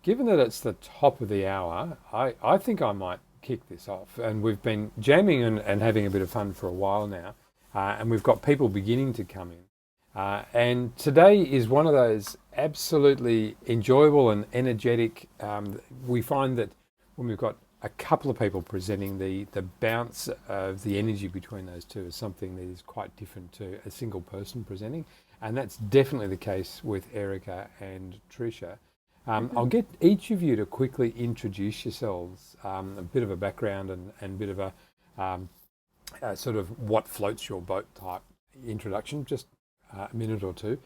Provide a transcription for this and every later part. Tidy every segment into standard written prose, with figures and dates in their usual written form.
given that it's the top of the hour, I think I might kick this off. And we've been jamming and having a bit of fun for a while now, and we've got people beginning to come in. And today is one of those absolutely enjoyable and energetic. We find that when we've got a couple of people presenting, the bounce of the energy between those two is something that is quite different to a single person presenting. And that's definitely the case with Erika and Tricia. I'll get each of you to quickly introduce yourselves, a bit of a background and a bit of a sort of what floats your boat type introduction, just a minute or two,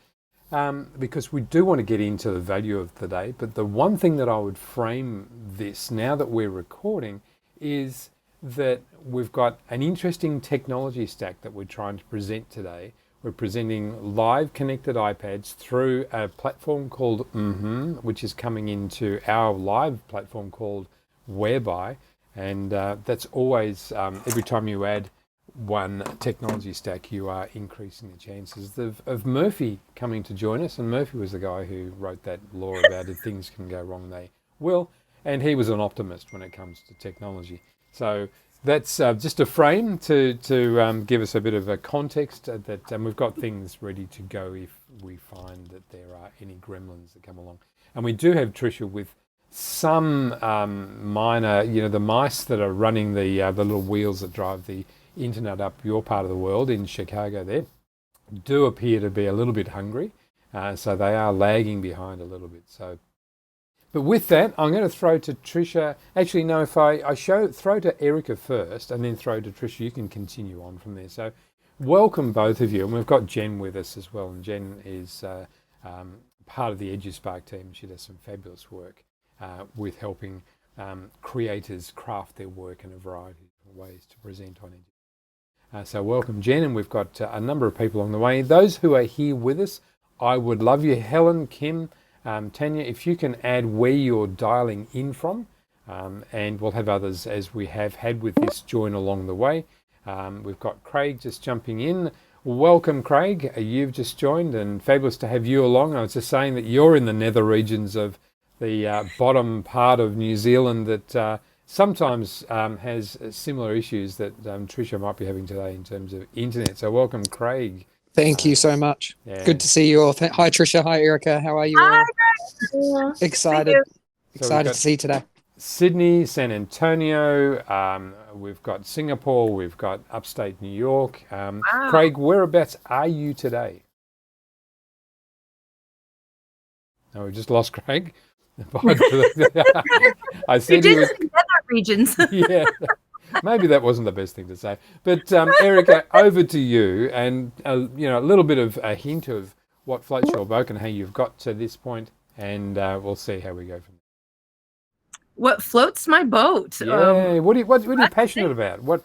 because we do want to get into the value of the day. But the one thing that I would frame this now that we're recording is that we've got an interesting technology stack that we're trying to present today. We're presenting live connected iPads through a platform called which is coming into our live platform called Whereby. And that's always, every time you add one technology stack, you are increasing the chances of Murphy coming to join us. And Murphy was the guy who wrote that law about if things can go wrong, they will. And he was an optimist when it comes to technology. So that's just a frame to give us a bit of a context that we've got things ready to go if we find that there are any gremlins that come along. And we do have Tricia with some minor, the mice that are running the little wheels that drive the internet up your part of the world in Chicago there do appear to be a little bit hungry. So they are lagging behind a little bit. So, but with that, I'm going to throw to Tricia. Actually, no, if I throw to Erika first and then throw to Tricia, you can continue on from there. So welcome both of you. And we've got Jen with us as well. And Jen is part of the EduSpark team. She does some fabulous work with helping creators craft their work in a variety of ways to present on Edu. So welcome, Jen, and we've got a number of people along the way. Those who are here with us, I would love you, Helen, Kim, Tanya, if you can add where you're dialing in from, and we'll have others as we have had with this join along the way. We've got Craig just jumping in. Welcome, Craig. You've just joined, and fabulous to have you along. I was just saying that you're in the nether regions of the bottom part of New Zealand that sometimes has similar issues that Tricia might be having today in terms of internet. So welcome, Craig. Thank you so much. Yeah. Good to see you all. Hi, Tricia. Hi, Erika. How are you all? Yeah. Excited. So Excited to see you today. Sydney, San Antonio, we've got Singapore, we've got upstate New York. Wow. Craig, whereabouts are you today? No, we just lost Craig. I said You he did was. say nether regions. Yeah, maybe that wasn't the best thing to say. But Erika, over to you, and a little bit of a hint of what floats your boat and how you've got to this point, and we'll see how we go from there. What floats my boat? Yeah, what are you passionate about? What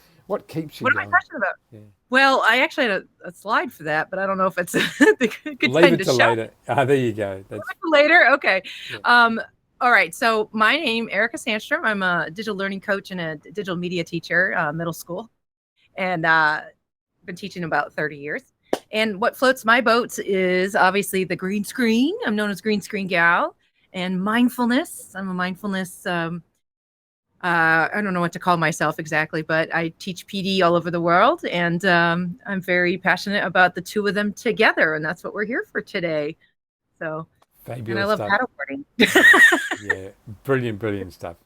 keeps you What am going? I passionate about? Yeah. Well, I actually had a slide for that, but I don't know if it's a good Leave time it to to show. later. There you go. That's Later? Okay. Yeah. All right. So my name, Erika Sandstrom. I'm a digital learning coach and a digital media teacher, middle school, and been teaching about 30 years. And what floats my boat is obviously the green screen. I'm known as Green Screen Gal, and mindfulness. I'm a mindfulness. I don't know what to call myself exactly, but I teach PD all over the world, and I'm very passionate about the two of them together, and that's what we're here for today. So, fabulous and I love stuff. paddleboarding. Yeah, brilliant stuff.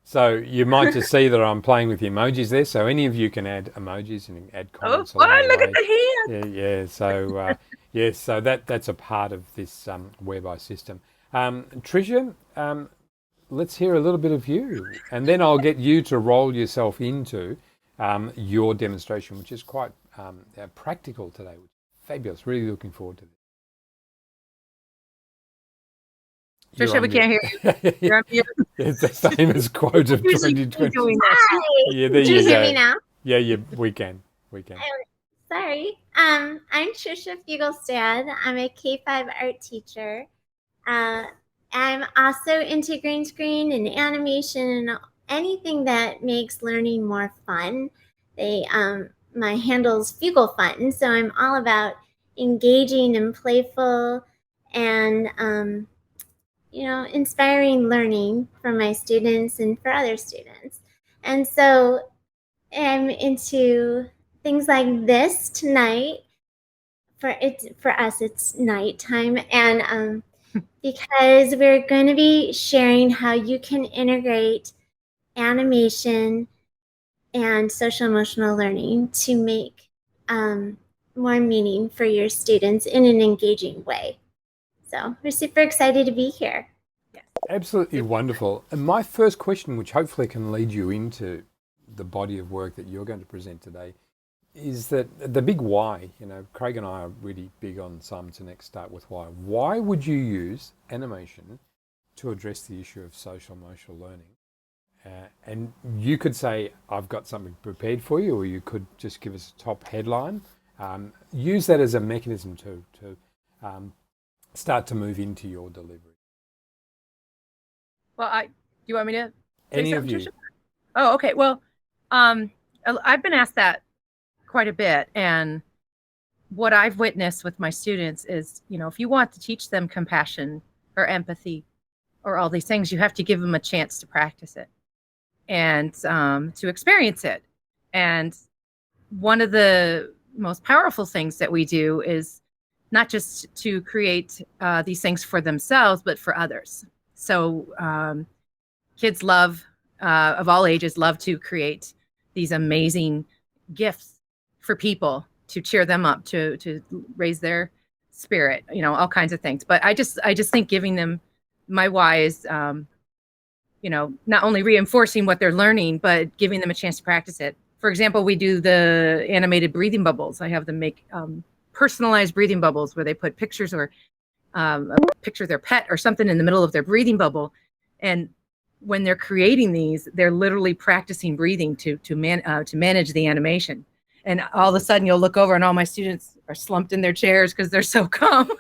So you might just see that I'm playing with the emojis there. So any of you can add emojis and add comments. Oh, fun! Look at the hand. Yeah. So so that's a part of this whereby system. Tricia, let's hear a little bit of you, and then I'll get you to roll yourself into your demonstration, which is quite practical today. Which is fabulous. Really looking forward to this. Tricia, we can't hear you. You're on mute. It's the famous quote of 2020. Yeah, there Do you you hear go. me now? Yeah, we can. Sorry. I'm Tricia Fugelstad. I'm a K-5 art teacher. I'm also into green screen and animation and anything that makes learning more fun. My handle's Fugelfun, so I'm all about engaging and playful and inspiring learning for my students and for other students. And so I'm into things like this tonight. For us, it's nighttime, and because we're going to be sharing how you can integrate animation and social emotional learning to make more meaning for your students in an engaging way. So we're super excited to be here. Absolutely wonderful. And my first question, which hopefully can lead you into the body of work that you're going to present today, is that the big why. Craig and I are really big on Simon Sinek's Start With Why. Why would you use animation to address the issue of social emotional learning? And you could say, I've got something prepared for you, or you could just give us a top headline. Use that as a mechanism to start to move into your delivery. Well, do you want me to say Any of something, you? Tricia? Oh, okay. Well, I've been asked that quite a bit, and what I've witnessed with my students is, if you want to teach them compassion or empathy or all these things, you have to give them a chance to practice it and to experience it. And one of the most powerful things that we do is not just to create these things for themselves, but for others. So kids of all ages love to create these amazing gifts for people to cheer them up, to raise their spirit, all kinds of things. But I just think giving them my why is, not only reinforcing what they're learning, but giving them a chance to practice it. For example, we do the animated breathing bubbles. I have them make personalized breathing bubbles where they put pictures or a picture of their pet or something in the middle of their breathing bubble. And when they're creating these, they're literally practicing breathing to manage the animation. And all of a sudden you'll look over and all my students are slumped in their chairs because they're so calm.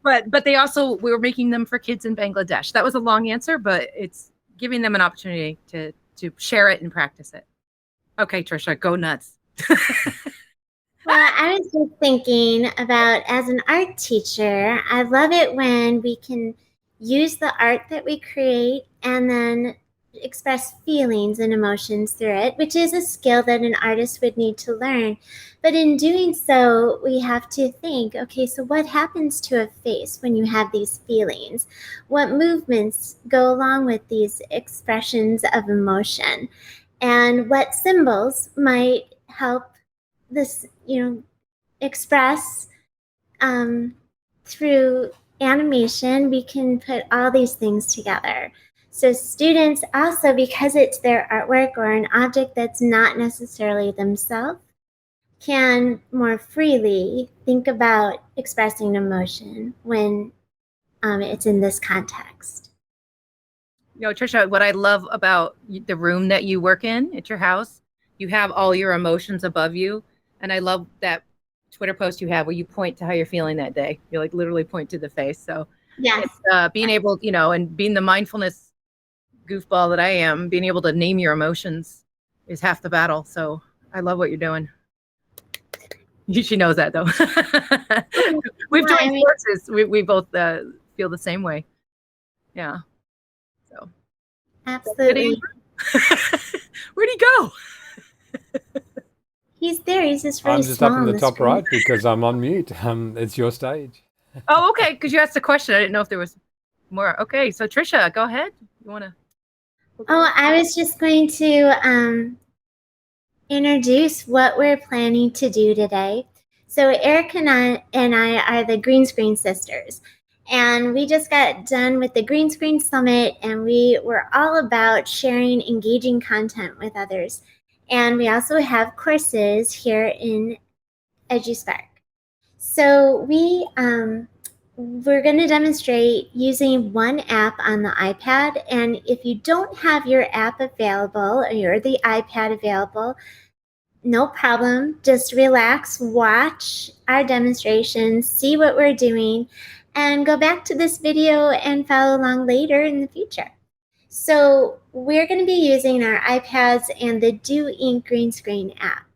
But we were making them for kids in Bangladesh. That was a long answer, but it's giving them an opportunity to share it and practice it. Okay, Tricia, go nuts. Well, I was just thinking about, as an art teacher, I love it when we can use the art that we create and then express feelings and emotions through it, which is a skill that an artist would need to learn. But in doing so, we have to think, okay, so what happens to a face when you have these feelings? What movements go along with these expressions of emotion? And what symbols might help this, express through animation? We can put all these things together. So students also, because it's their artwork or an object that's not necessarily themselves, can more freely think about expressing emotion when it's in this context. Tricia, what I love about the room that you work in at your house, you have all your emotions above you. And I love that Twitter post you have where you point to how you're feeling that day. You literally point to the face. So yes, it's, being able, and being the mindfulness goofball that I am, being able to name your emotions is half the battle. So I love what you're doing. She knows that though. We've joined forces. We both feel the same way. Yeah. So absolutely. Where'd he go? He's there. He's just really I'm just small up in on the top screen. right because I'm on mute. It's your stage. Oh, okay. Because you asked a question. I didn't know if there was more. Okay. So Tricia, go ahead. You want to? Oh, I was just going to introduce what we're planning to do today. So Erika and I are the Green Screen Sisters. And we just got done with the Green Screen Summit, and we were all about sharing engaging content with others. And we also have courses here in EduSpark. So we're going to demonstrate using one app on the iPad. And if you don't have your app available or the iPad available, no problem. Just relax, watch our demonstrations, see what we're doing, and go back to this video and follow along later in the future. So we're going to be using our iPads and the Do Ink Green Screen app.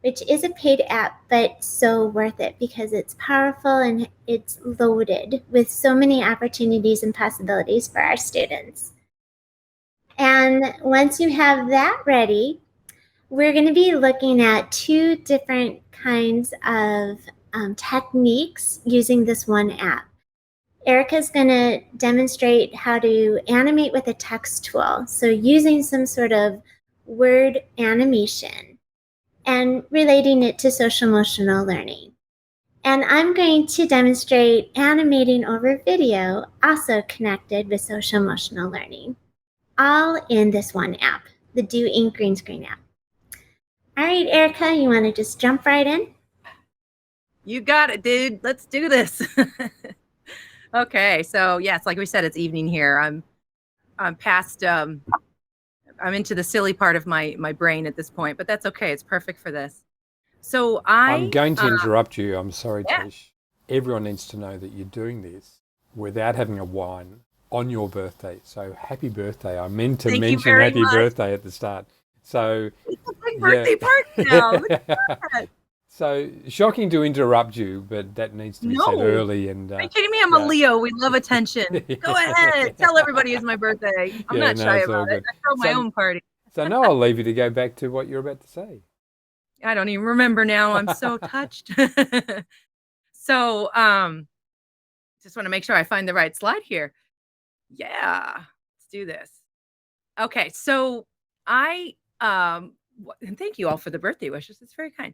which is a paid app, but so worth it because it's powerful and it's loaded with so many opportunities and possibilities for our students. And once you have that ready, we're going to be looking at 2 different kinds of techniques using this one app. Erika's going to demonstrate how to animate with a text tool, so using some sort of word animation and relating it to social emotional learning. And I'm going to demonstrate animating over video, also connected with social emotional learning, all in this one app, the Do Ink Green Screen app. All right, Erika, you want to just jump right in? You got it, dude. Let's do this. Okay, so yes, like we said, it's evening here. I'm past. I'm into the silly part of my brain at this point, but that's okay. It's perfect for this. So I'm going to interrupt you. I'm sorry, yeah. Trish. Everyone needs to know that you're doing this without having a wine on your birthday. So happy birthday. I meant to mention happy birthday at the start. So it's a big birthday party now. Look at that. So shocking to interrupt you, but that needs to be said early. And are you kidding me? I'm a Leo. We love attention. Go ahead. Tell everybody it's my birthday. I'm not shy about it. I throw my own party. So now I'll leave you to go back to what you're about to say. I don't even remember now. I'm so touched. So just want to make sure I find the right slide here. Yeah, let's do this. Okay, so and thank you all for the birthday wishes. It's very kind.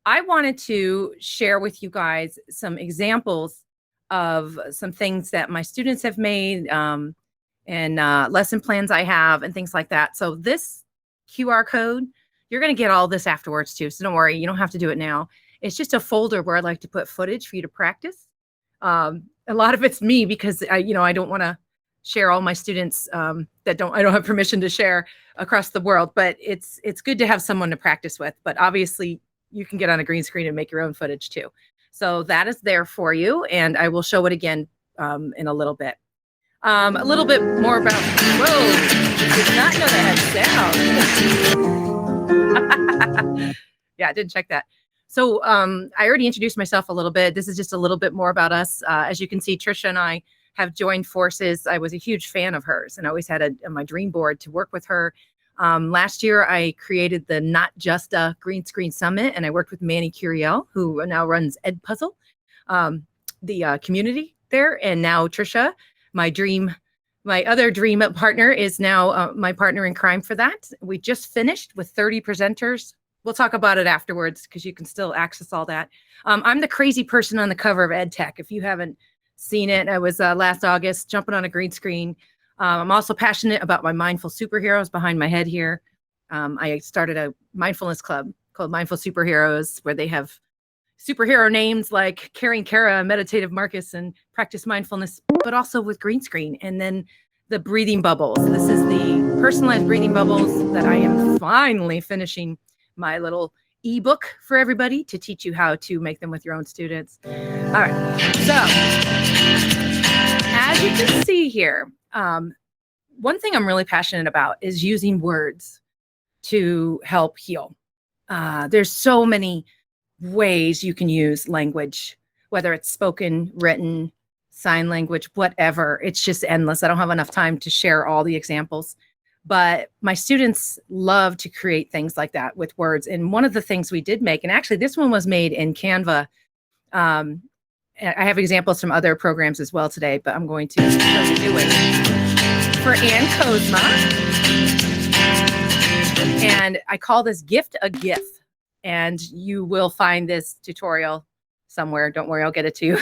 I wanted to share with you guys some examples of some things that my students have made and lesson plans I have and things like that. So this QR code, you're going to get all this afterwards too. So don't worry, you don't have to do it now. It's just a folder where I like to put footage for you to practice. A lot of it's me because I don't want to share all my students that I don't have permission to share across the world, but it's good to have someone to practice with. But obviously you can get on a green screen and make your own footage too. So that is there for you. And I will show it again in a little bit. A little bit more about, whoa, I did not know that had sound. Yeah, I didn't check that. So I already introduced myself a little bit. This is just a little bit more about us. As you can see, Tricia and I have joined forces. I was a huge fan of hers and always had my dream board to work with her. Last year, I created the Not Just a Green Screen Summit, and I worked with Manny Curiel, who now runs EdPuzzle, the community there. And now Tricia, my other dream partner, is now my partner in crime for that. We just finished with 30 presenters. We'll talk about it afterwards because you can still access all that. I'm the crazy person on the cover of EdTech. If you haven't seen it, I was last August jumping on a green screen. I'm also passionate about my mindful superheroes behind my head here. I started a mindfulness club called Mindful Superheroes, where they have superhero names like Caring Kara, Meditative Marcus, and Practice Mindfulness, but also with green screen. And then the breathing bubbles. This is the personalized breathing bubbles that I am finally finishing my little ebook for everybody to teach you how to make them with your own students. All right. So as you can see here, one thing I'm really passionate about is using words to help heal. There's so many ways you can use language, whether it's spoken, written, sign language, whatever. It's just endless. I don't have enough time to share all the examples, but my students love to create things like that with words. And one of the things we did make, and actually this one was made in Canva. I have examples from other programs as well today, but I'm going to show you doing for Ann Kozma. And I call this gift a GIF. And you will find this tutorial somewhere. Don't worry, I'll get it to you.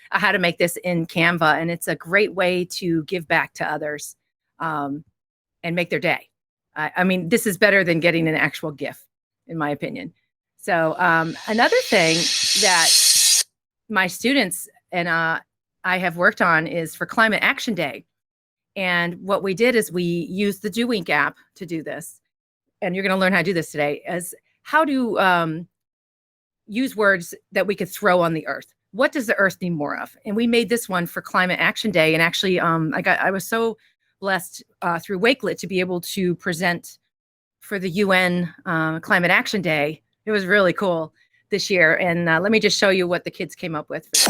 How to make this in Canva. And it's a great way to give back to others and make their day. I mean, this is better than getting an actual GIF, in my opinion. So another thing that my students and I have worked on is for Climate Action Day. And what we did is we used the DoWink app to do this. And you're going to learn how to do this today, as how to use words that we could throw on the earth. What does the earth need more of? And we made this one for Climate Action Day. And actually, I was so blessed through Wakelet to be able to present for the UN Climate Action Day. It was really cool this year. And let me just show you what the kids came up with for this.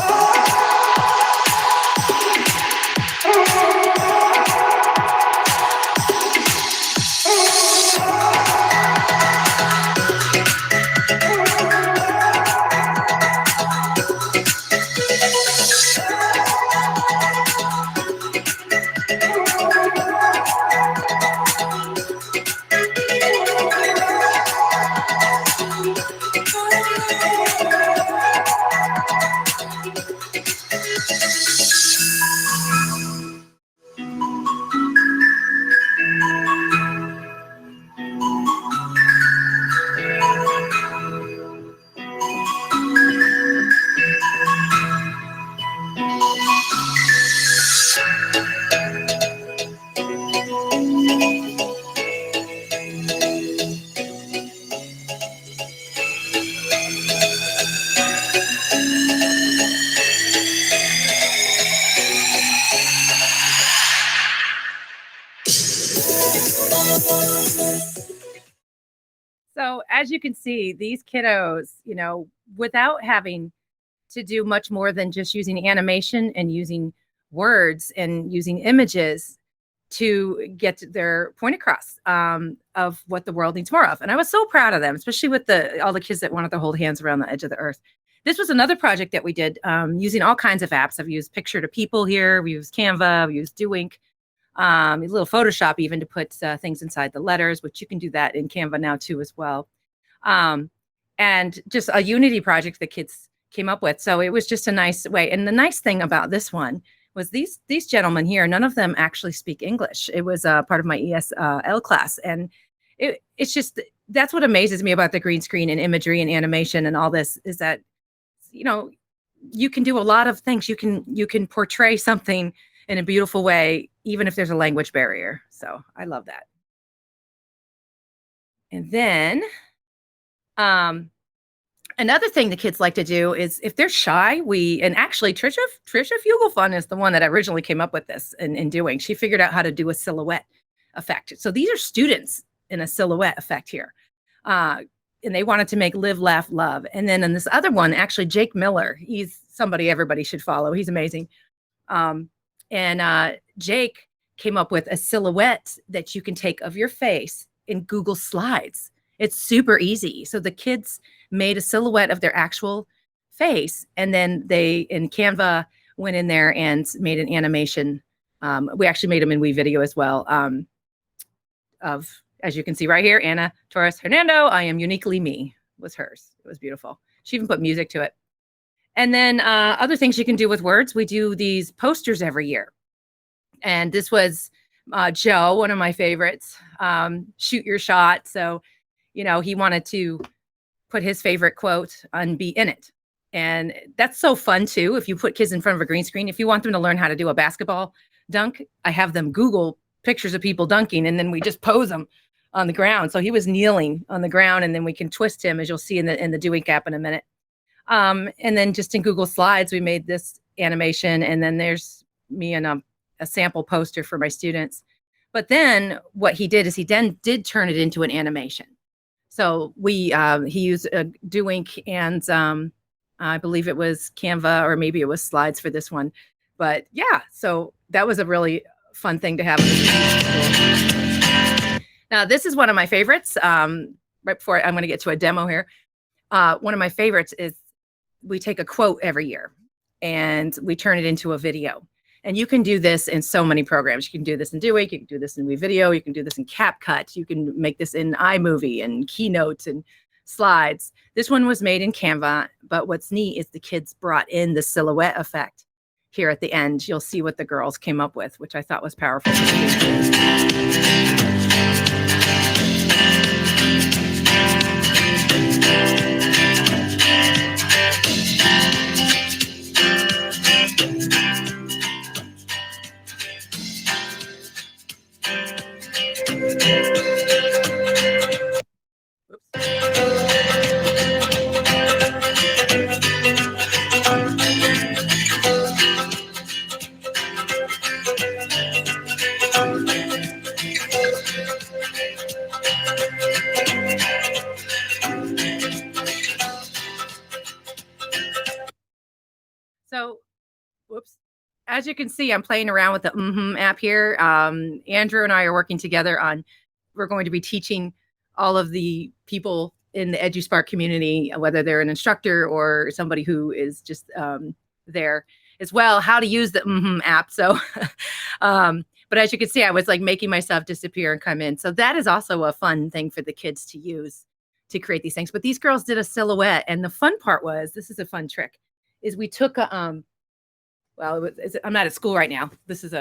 So as you can see, these kiddos, without having to do much more than just using animation and using words and using images to get their point across of what the world needs more of. And I was so proud of them, especially with all the kids that wanted to hold hands around the edge of the earth. This was another project that we did using all kinds of apps. I've used Picture to People here. We used Canva. We used DoInk. A little Photoshop even to put things inside the letters, which you can do that in Canva now too as well. And just a Unity project the kids came up with. So it was just a nice way. And the nice thing about this one was these gentlemen here, none of them actually speak English. It was part of my ESL class. And it's just, that's what amazes me about the green screen and imagery and animation and all this is that, you can do a lot of things. You can portray something in a beautiful way, even if there's a language barrier. So I love that. And then another thing the kids like to do is if they're shy, and actually Tricia Fugelfun is the one that originally came up with this in doing. She figured out how to do a silhouette effect. So these are students in a silhouette effect here. And they wanted to make Live, Laugh, Love. And then in this other one, actually Jake Miller, he's somebody everybody should follow. He's amazing. And Jake came up with a silhouette that you can take of your face in Google Slides. It's super easy. So the kids made a silhouette of their actual face, and then they, in Canva, went in there and made an animation. We actually made them in WeVideo as well. Of, as you can see right here, Anna Torres Hernando, I Am Uniquely Me was hers. It was beautiful. She even put music to it. And then other things you can do with words. We do these posters every year. And this was Joe, one of my favorites, Shoot Your Shot. So, he wanted to put his favorite quote and be in it. And that's so fun too. If you put kids in front of a green screen, if you want them to learn how to do a basketball dunk, I have them Google pictures of people dunking, and then we just pose them on the ground. So he was kneeling on the ground, and then we can twist him, as you'll see in the DoInk app in a minute. And then just in Google Slides, we made this animation, and then there's me and a sample poster for my students. But then what he did is he then did turn it into an animation. So he used DoInk and I believe it was Canva, or maybe it was Slides for this one. But yeah, so that was a really fun thing to have. Now, this is one of my favorites. Right before I'm going to get to a demo here. One of my favorites is we take a quote every year and we turn it into a video. And you can do this in so many programs. You can do this in DoInk, you can do this in WeVideo, you can do this in CapCut, you can make this in iMovie and Keynote and Slides. This one was made in Canva, but what's neat is the kids brought in the silhouette effect here at the end. You'll see what the girls came up with, which I thought was powerful. as you can see, I'm playing around with the app here. Andrew and I are working together on, we're going to be teaching all of the people in the EduSpark community, whether they're an instructor or somebody who is just there as well, how to use the app. So, but as you can see, I was like making myself disappear and come in. So that is also a fun thing for the kids to use to create these things. But these girls did a silhouette. And the fun part was, this is a fun trick, is we took a, I'm not at school right now. This is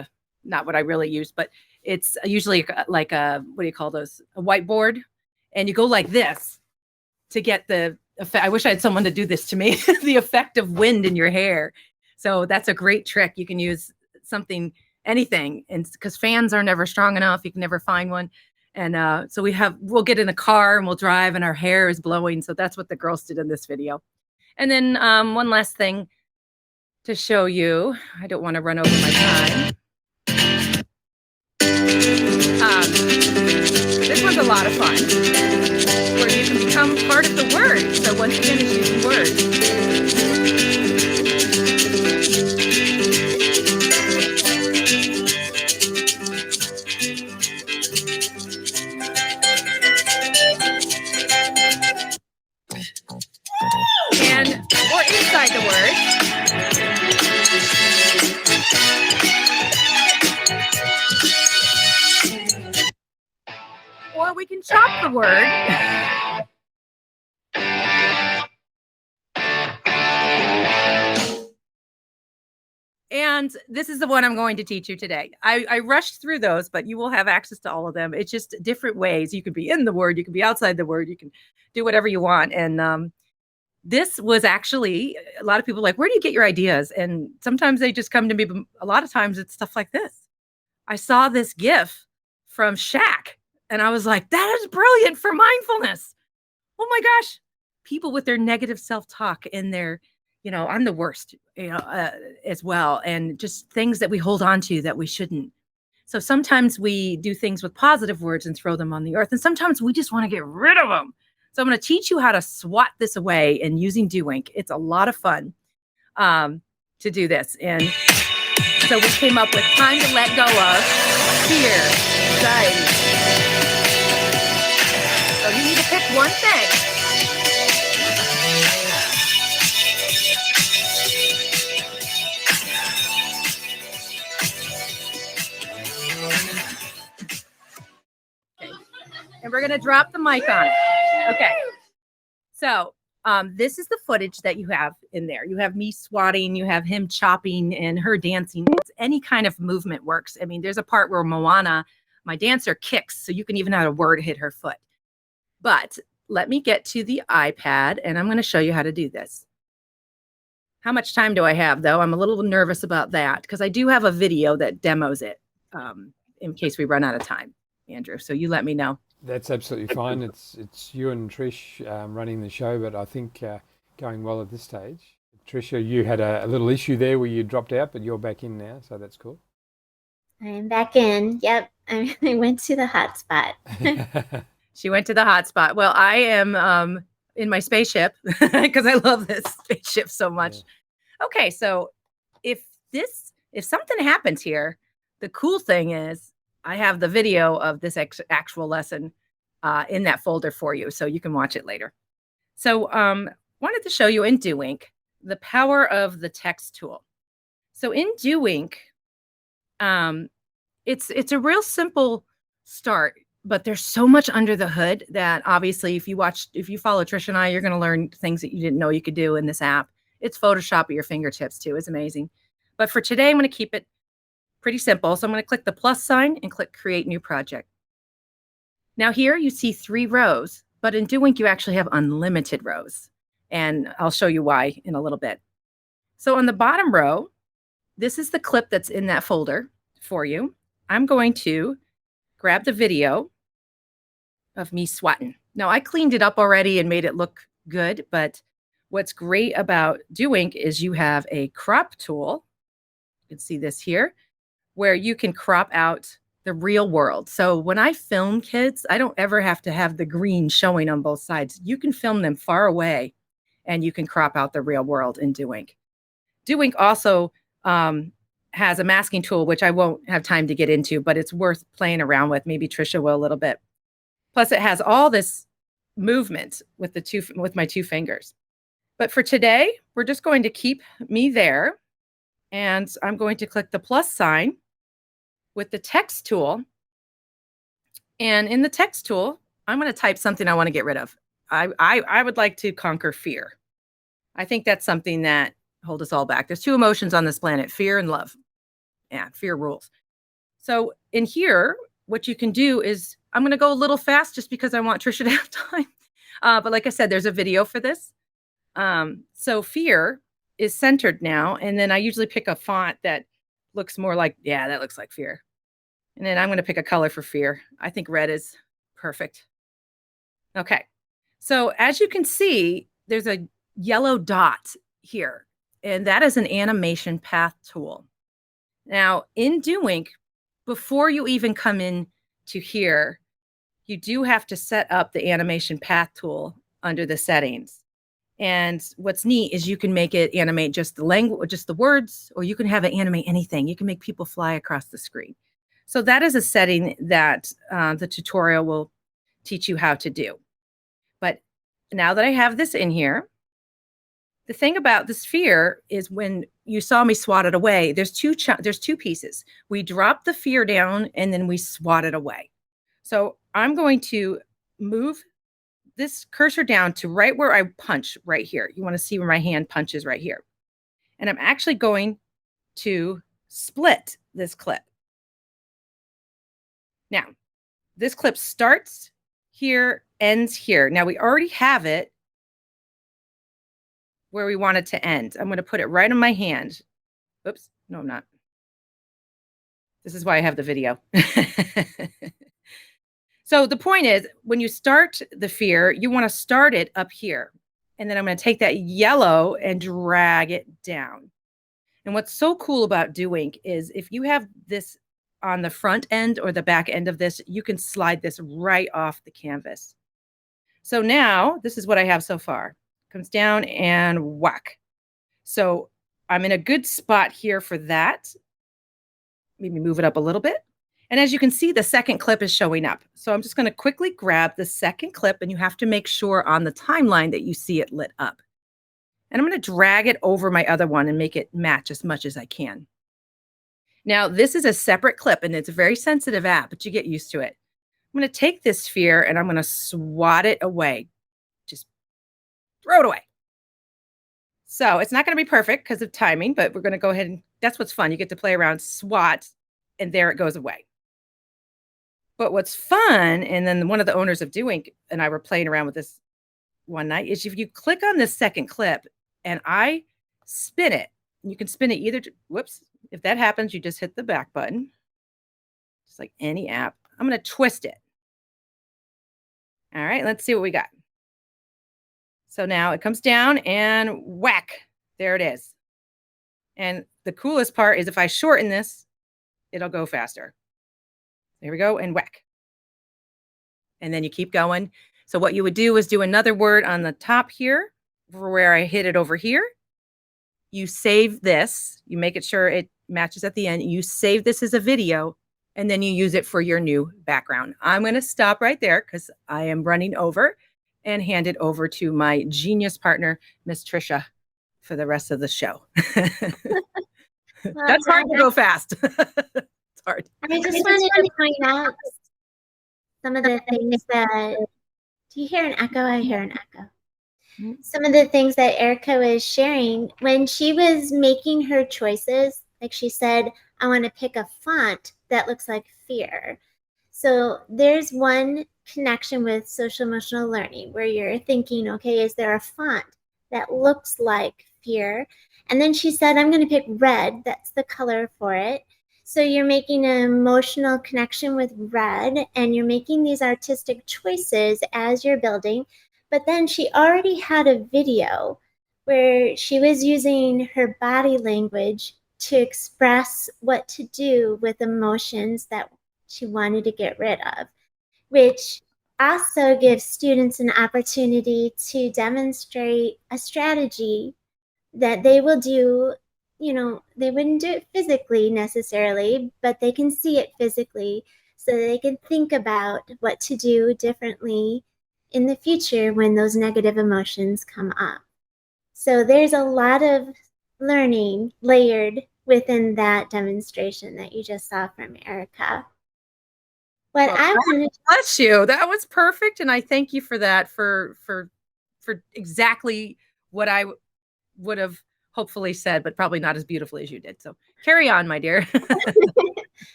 not what I really use, but it's usually like a, what do you call those? A whiteboard. And you go like this to get the effect. I wish I had someone to do this to me, the effect of wind in your hair. So that's a great trick. You can use something, anything. And because fans are never strong enough, you can never find one. And so we'll get in a car and we'll drive and our hair is blowing. So that's what the girls did in this video. And then one last thing to show you. I don't want to run over my time. This one's a lot of fun, where you can become part of the word. So once again, it's using words. Or inside the word. Or we can chop the word. And this is the one I'm going to teach you today. I rushed through those, but you will have access to all of them. It's just different ways. You could be in the word, you could be outside the word, you can do whatever you want. And this was actually, a lot of people like, where do you get your ideas? And sometimes they just come to me, but a lot of times it's stuff like this. I saw this GIF from Shaq, and I was like, that is brilliant for mindfulness. Oh my gosh. People with their negative self-talk and their, I'm the worst, as well. And just things that we hold on to that we shouldn't. So sometimes we do things with positive words and throw them on the earth. And sometimes we just want to get rid of them. So I'm going to teach you how to swat this away and using Do-Wink. It's a lot of fun to do this. And so we came up with time to let go of fear, anxiety. So you need to pick one thing. Okay. And we're going to drop the mic on it. Okay. So this is the footage that you have in there. You have me swatting, you have him chopping and her dancing. It's any kind of movement works. I mean, there's a part where Moana, my dancer, kicks, so you can even have a word hit her foot. But let me get to the iPad and I'm going to show you how to do this. How much time do I have, though? I'm a little nervous about that because I do have a video that demos it in case we run out of time, Andrew. So you let me know. That's absolutely fine. It's you and Trish running the show, but I think going well at this stage. Tricia, you had a little issue there where you dropped out, but you're back in now, so that's cool. I'm back in. Yep. I went to the hotspot. She went to the hotspot. Well, I am in my spaceship because I love this spaceship so much. Yeah. Okay, so if something happens here, the cool thing is I have the video of this actual lesson in that folder for you, so you can watch it later. So wanted to show you in Do-Wink the power of the text tool. So in Do-Wink, it's a real simple start, but there's so much under the hood that obviously if you follow Tricia and I, you're going to learn things that you didn't know you could do in this app. It's Photoshop at your fingertips too. It's amazing. But for today, I'm going to keep it pretty simple. So I'm going to click the plus sign and click Create New Project. Now here you see 3 rows, but in Do-Wink, you actually have unlimited rows. And I'll show you why in a little bit. So on the bottom row, this is the clip that's in that folder for you. I'm going to grab the video of me swatting. Now I cleaned it up already and made it look good, but what's great about Do-Wink is you have a crop tool. You can see this here, where you can crop out the real world. So when I film kids, I don't ever have to have the green showing on both sides. You can film them far away and you can crop out the real world in Do-Wink. Do-Wink also has a masking tool, which I won't have time to get into, but it's worth playing around with. Maybe Tricia will a little bit. Plus it has all this movement with my two fingers. But for today, we're just going to keep me there. And I'm going to click the plus sign with the text tool. And in the text tool, I'm going to type something I want to get rid of. I would like to conquer fear. I think that's something that holds us all back. There's two emotions on this planet, fear and love. Yeah, fear rules. So in here, what you can do is, I'm going to go a little fast just because I want Tricia to have time. But like I said, there's a video for this. So fear is centered now. And then I usually pick a font that looks more like, yeah, that looks like fear. And then I'm going to pick a color for fear. I think red is perfect. Okay. So as you can see, there's a yellow dot here, and that is an animation path tool. Now in Doink, before you even come in to here, you do have to set up the animation path tool under the settings. And what's neat is you can make it animate just the language, just the words, or you can have it animate anything. You can make people fly across the screen. So that is a setting that the tutorial will teach you how to do. But now that I have this in here, the thing about the sphere is when you saw me swat it away, there's two pieces. We drop the fear down and then we swat it away. So I'm going to move this cursor down to right where I punch right here. You want to see where my hand punches right here. And I'm actually going to split this clip. Now, this clip starts here, ends here. Now we already have it where we want it to end. I'm going to put it right on my hand. Oops, no, I'm not. This is why I have the video. So the point is, when you start the fear, you want to start it up here. And then I'm going to take that yellow and drag it down. And what's so cool about Doink is if you have this on the front end or the back end of this, you can slide this right off the canvas. So now this is what I have so far. Comes down and whack. So I'm in a good spot here for that. Maybe move it up a little bit. And as you can see, the second clip is showing up. So I'm just going to quickly grab the second clip, and you have to make sure on the timeline that you see it lit up. And I'm going to drag it over my other one and make it match as much as I can. Now, this is a separate clip, and it's a very sensitive app, but you get used to it. I'm going to take this sphere, and I'm going to swat it away. Just throw it away. So it's not going to be perfect because of timing, but we're going to go ahead and that's what's fun. You get to play around, swat, and there it goes away. But what's fun, and then one of the owners of Doink and I were playing around with this one night, is if you click on this second clip and I spin it, you can spin it either, whoops, if that happens, you just hit the back button, just like any app. I'm going to twist it. All right, let's see what we got. So now it comes down and whack, there it is. And the coolest part is if I shorten this, it'll go faster. There we go, and whack. And then you keep going. So what you would do is do another word on the top here, for where I hit it over here. You save this, you make it sure it matches at the end. You save this as a video, and then you use it for your new background. I'm going to stop right there because I am running over and hand it over to my genius partner, Miss Tricia, for the rest of the show. That's hard to go fast. It's hard. I just wanted to point out some of the things that, do you hear an echo? I hear an echo. Some of the things that Erika was sharing when she was making her choices, like she said, I want to pick a font that looks like fear. So there's one connection with social emotional learning where you're thinking, okay, is there a font that looks like fear? And then she said, I'm going to pick red. That's the color for it. So you're making an emotional connection with red, and you're making these artistic choices as you're building. But then she already had a video where she was using her body language to express what to do with emotions that she wanted to get rid of, which also gives students an opportunity to demonstrate a strategy that they will do they wouldn't do it physically necessarily, but they can see it physically so they can think about what to do differently in the future when those negative emotions come up. So there's a lot of learning layered within that demonstration that you just saw from Erika. What I wanted to Bless you. That was perfect, and I thank you for that, for exactly what I would have hopefully said, but probably not as beautifully as you did. So carry on, my dear.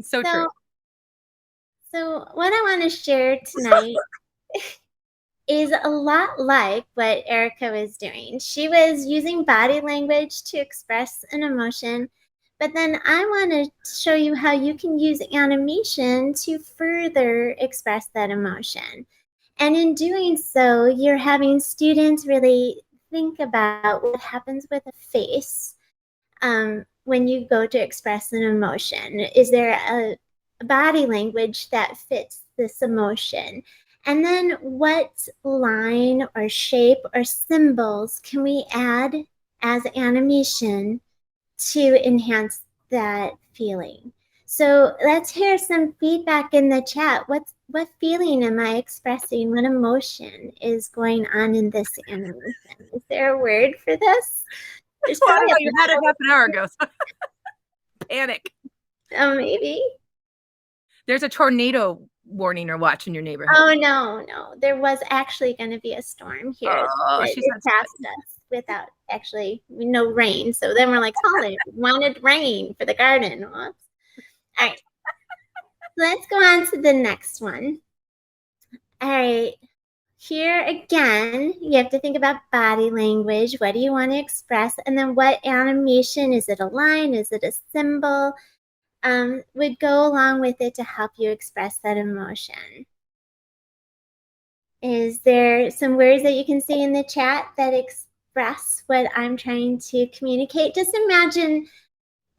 So true. So what I want to share tonight is a lot like what Erika was doing. She was using body language to express an emotion, but then I want to show you how you can use animation to further express that emotion. And in doing so, you're having students really think about what happens with a face when you go to express an emotion. Is there a body language that fits this emotion? And then what line or shape or symbols can we add as animation to enhance that feeling? So let's hear some feedback in the chat. What feeling am I expressing? What emotion is going on in this animation? Is there a word for this? There's probably you had it half an hour ago. So. Panic. Oh, maybe. There's a tornado warning or watch in your neighborhood. Oh, no. There was actually going to be a storm here. It passed us without actually no rain. So then we're like, Holly, wanted rain for the garden. Whoops. All right. Let's go on to the next one. All right. Here again, you have to think about body language. What do you want to express? And then what animation? Is it a line? Is it a symbol? Would go along with it to help you express that emotion. Is there some words that you can see in the chat that express what I'm trying to communicate? Just imagine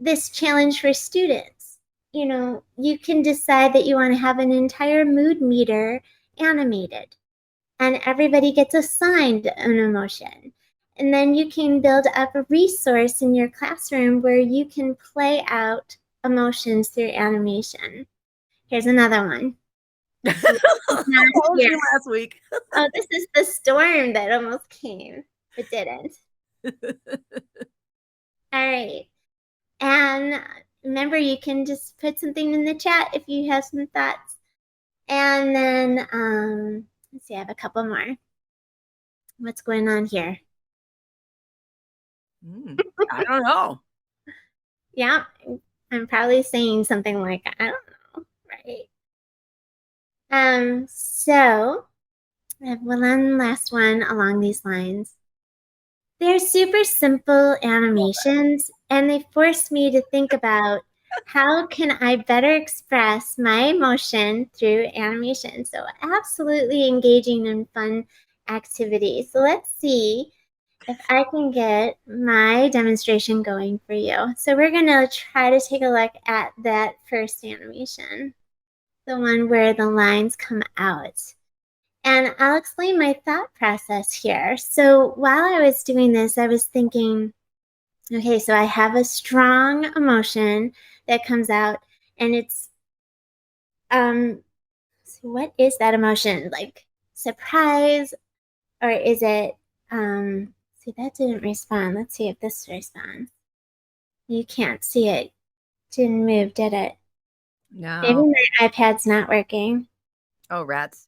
this challenge for students. You can decide that you want to have an entire mood meter animated, and everybody gets assigned an emotion. And then you can build up a resource in your classroom where you can play out emotions through animation. Here's another one. I told you last week. Oh, this is the storm that almost came, but didn't. All right. And remember, you can just put something in the chat if you have some thoughts. And then, let's see, I have a couple more. What's going on here? I don't know. Yeah, I'm probably saying something like, I don't know, right? So I have one last one along these lines. They're super simple animations, and they forced me to think about how can I better express my emotion through animation. So absolutely engaging and fun activities. So let's see if I can get my demonstration going for you. So we're going to try to take a look at that first animation, the one where the lines come out. And I'll explain my thought process here. So while I was doing this, I was thinking, okay, so I have a strong emotion that comes out, and it's, so what is that emotion? Like surprise, or is it, see, that didn't respond. Let's see if this responds. You can't see it. Didn't move, did it? No. Maybe my iPad's not working. Oh, rats.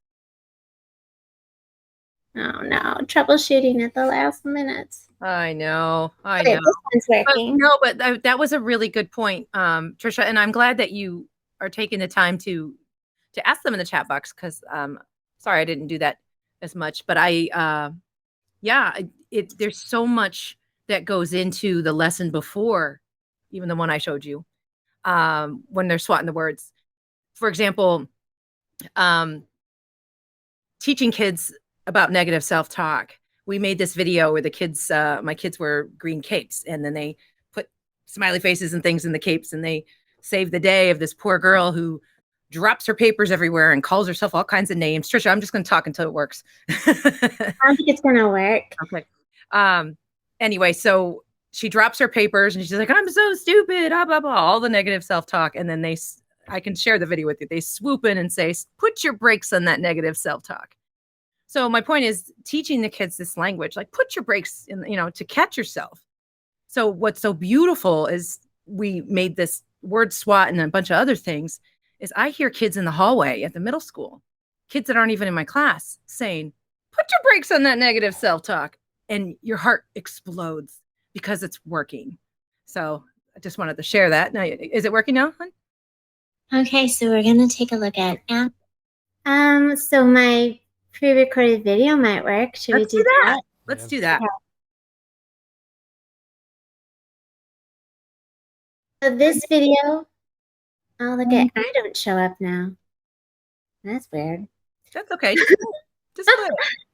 Oh no, troubleshooting at the last minute. I know. Okay, this one's working. But that was a really good point, Tricia, and I'm glad that you are taking the time to ask them in the chat box, because sorry I didn't do that as much, but there's so much that goes into the lesson before even the one I showed you, when they're swatting the words. For example, teaching kids about negative self-talk. We made this video where the kids, my kids wear green capes, and then they put smiley faces and things in the capes, and they save the day of this poor girl who drops her papers everywhere and calls herself all kinds of names. Tricia, I'm just going to talk until it works. I don't think it's going to work. Okay. Anyway, so she drops her papers and she's like, I'm so stupid, blah, blah, blah, all the negative self-talk. And then I can share the video with you. They swoop in and say, put your brakes on that negative self-talk. So my point is teaching the kids this language, like put your brakes in, to catch yourself. So what's so beautiful is we made this word SWAT and a bunch of other things is I hear kids in the hallway at the middle school, kids that aren't even in my class saying, put your brakes on that negative self-talk. And your heart explodes because it's working. So I just wanted to share that. Now, is it working now, hon? Okay, so we're gonna take a look at app. So my pre-recorded video might work. Should we do that? Let's do that. So this video, oh look at, I don't show up now. That's weird. That's okay. Just play it.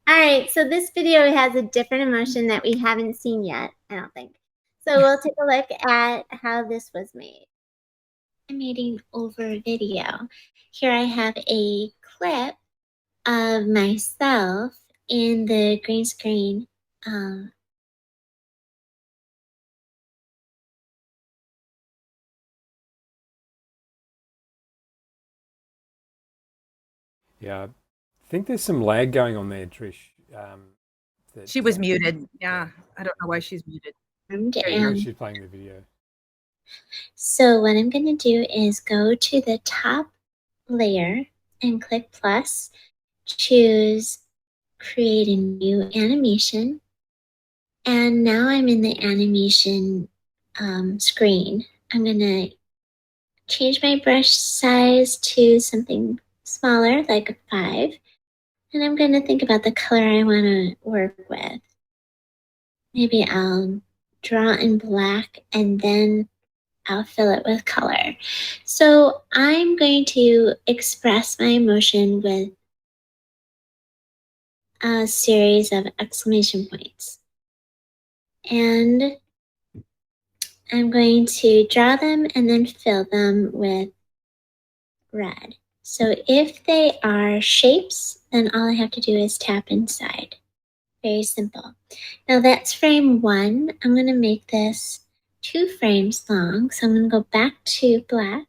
All right, so this video has a different emotion that we haven't seen yet, I don't think. So we'll take a look at how this was made. Animating over video. Here I have a clip of myself in the green screen. Yeah, I think there's some lag going on there, Trish. She was muted. Yeah, I don't know why she's muted. She's playing the video. So what I'm going to do is go to the top layer and click plus, choose create a new animation. And now I'm in the animation screen. I'm going to change my brush size to something smaller, like a 5. And I'm going to think about the color I want to work with. Maybe I'll draw in black and then I'll fill it with color. So I'm going to express my emotion with a series of exclamation points. And I'm going to draw them and then fill them with red. So if they are shapes, then all I have to do is tap inside. Very simple. Now that's frame 1. I'm going to make this 2 frames long. So I'm going to go back to black.